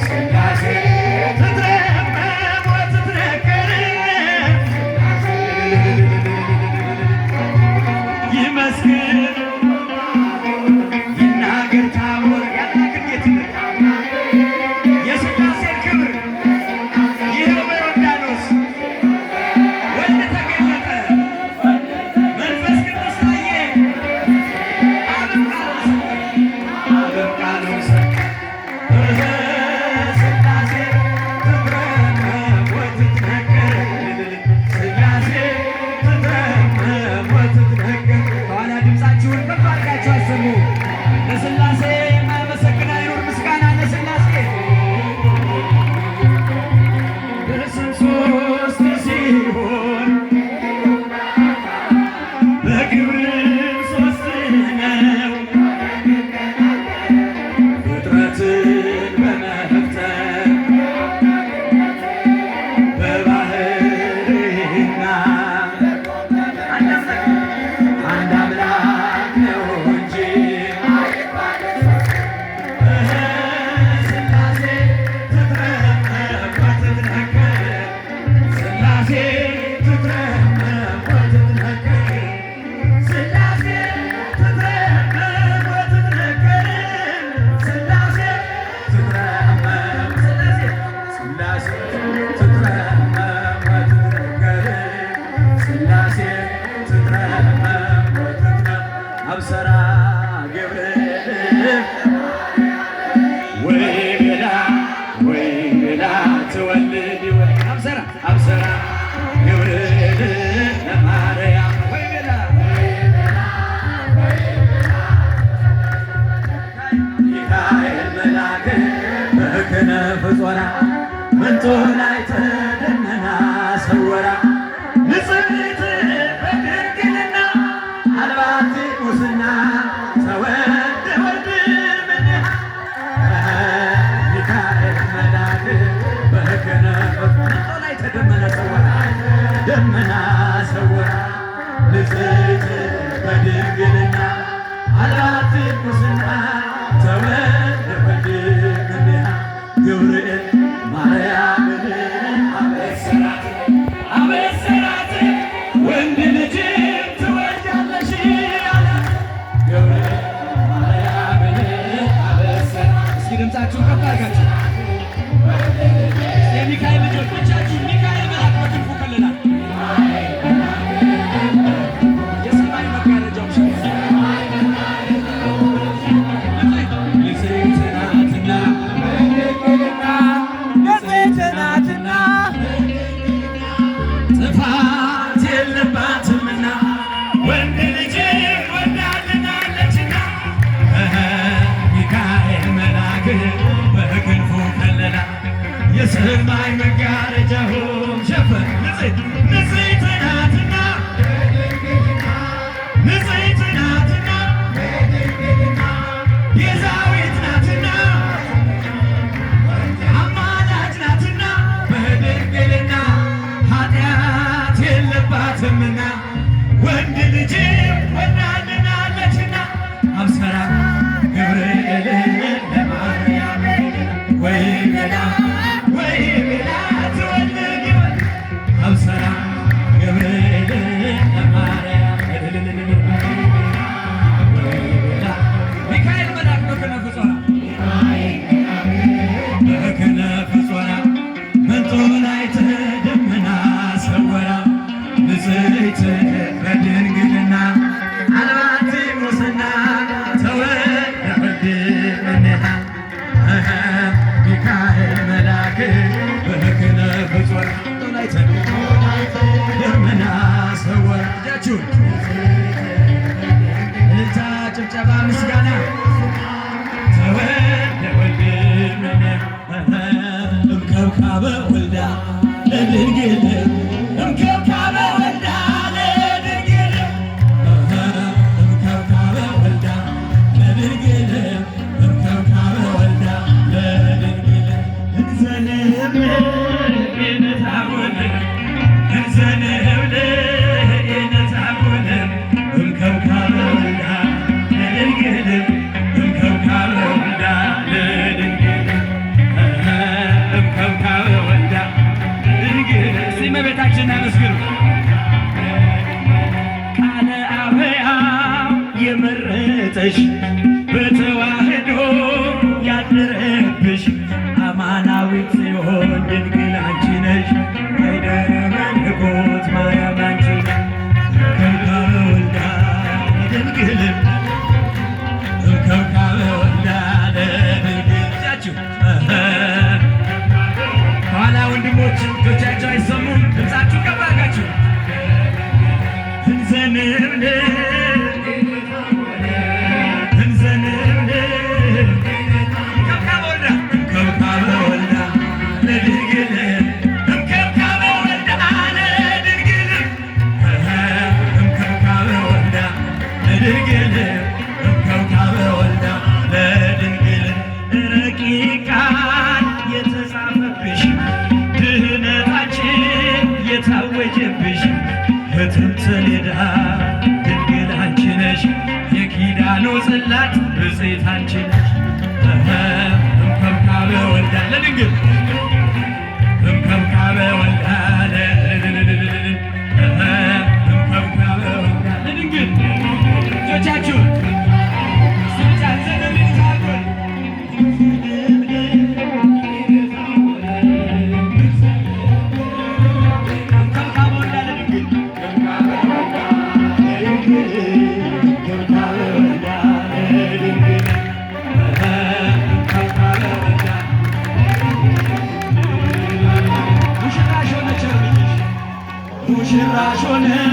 ስላሴ ትትረመም ወትትነገር ይመስገን ይናገር ታቦር ያላክን ጌትነት የስላሴን ክብር ይኸው በዮርዳኖስ ወልድ ተገለጠ መንፈስ ቅዱስ ታየ አብም ቃሉን ሰጠ ስላሴ ትትረመም ወትትነገር ስላሴ ትትረመም ወትትነገር ከኋላ ድምፃችሁን ከፍ አድርጋችሁ አሰሙ ለስላሴ የማያመሰግን አይኑር ምስጋና ለስላሴ በስም ሦስት ሲሆን በግብርም ሦስት ነው ፍጥረትን በመፍጠር በባህርይና አንድ አምላክ ነው እንጂ ስላሴ ትትረመም ወትትነገር ስላሴ ትትረመም ወትትነገር ስላሴ ትትረመም ወትትነገር ስላሴ ትትረመም ስላሴ ትትረመም ወትትነገር ስላሴ ትትረመም ወትትነገር አብሰራ ገብርኤል ወይ ብላ ትወልድ አብሰራ ገብርኤል ለማርያም ወይ ብላ ሚካኤል መልአክ በክነፍ ጾራ መንጦ ላይ ተደመና ሰወራ ንጽሕት በድንግልና አልባቲ ሙስና ተወልደ ወልድ እምኔሃ ሚካኤል መልአክ በክነፍ መንጦ ላይ ተደመና ሰወራ ደመና ሰወራ ንጽሕት በድንግልና አልባቲ ሙስና ተወልደ ወልድ እምኔሃ ገብርኤል ማርያምን አበሰራት ወንድ ልጅ ትወልጃለሽ አላት ገብርኤል ማርያምን አበሰራት። እስኪ ድምፃችሁን ከፍ አድርጋችሁ የሚካኤል ልጆች ብቻችሁ ሚካኤል መልአክ በክንፉ ከለላት የሰማይ መጋረጃው ንጽሕት ናትና ጥፋት የለባትምና ወንድ ልጅ ወልዳልናለችና ሚካኤል መልአክ በክንፉ ከለላት የሰማይ መጋረጃውን ሸፈነ ንጽሕት ናትና ቤዛዊት ናትና አማላጅ ናትና በድንግልና ኃጢአት የለባትምና ወንድ ልጅ ወልዳልናለችና አብሰራ ገብርኤል ለማርያም ወይ ብላ ትወልድ አብሰራ ገብርኤል ለማርያም ሚካኤል መልአክ በክነፍ ጾራ መንጦ ላይ ተደመና ሰወራ ንጽሕት በድንግልና አልባቲ ሙስና ተወልደ ወልድ እምኔሃ ሚካኤል መልአክ በክነፍ ጾራ መንጦ ላይ ተደመና ሰወራ እጃችሁን እልልታ ጭብጨባ ምስጋና ተወልደ ወልድ እምኔሃ እምከብካበ ወልዳ ለድንግል እምከብካበ ወልዳ ለድንግል እምከብካበ ወልዳ ለድንግል እምከብካበ ወልዳ ለድንግል እንዘንብል ነሽ በተዋህዶ ያደረብሽ አማናዊት ጽዮን ድንግል አንቺ ነሽ አይደረ መለኮት ማርያም አንቺ ከብካበ ወልዳ ለድንግል ከብካበ ወልዳ ለድንግል እጃችሁ ኋላ ወንድሞች እጆቻቸው አይሰሙም ድምፃችሁ ከፍ አድርጋችሁ የታወጀብሽ በጥንት ሰሌዳ ድንግል አንቺ ነሽ የኪዳኑ ጽላት ብፅዕት አንቺ ነሽ እምከብካበ ወልዳ ለድንግል እምከብካበ ወልዳ እምከብካበ ወልዳ ለድንግል እጆቻችሁን ሙሽራሽ ሆነች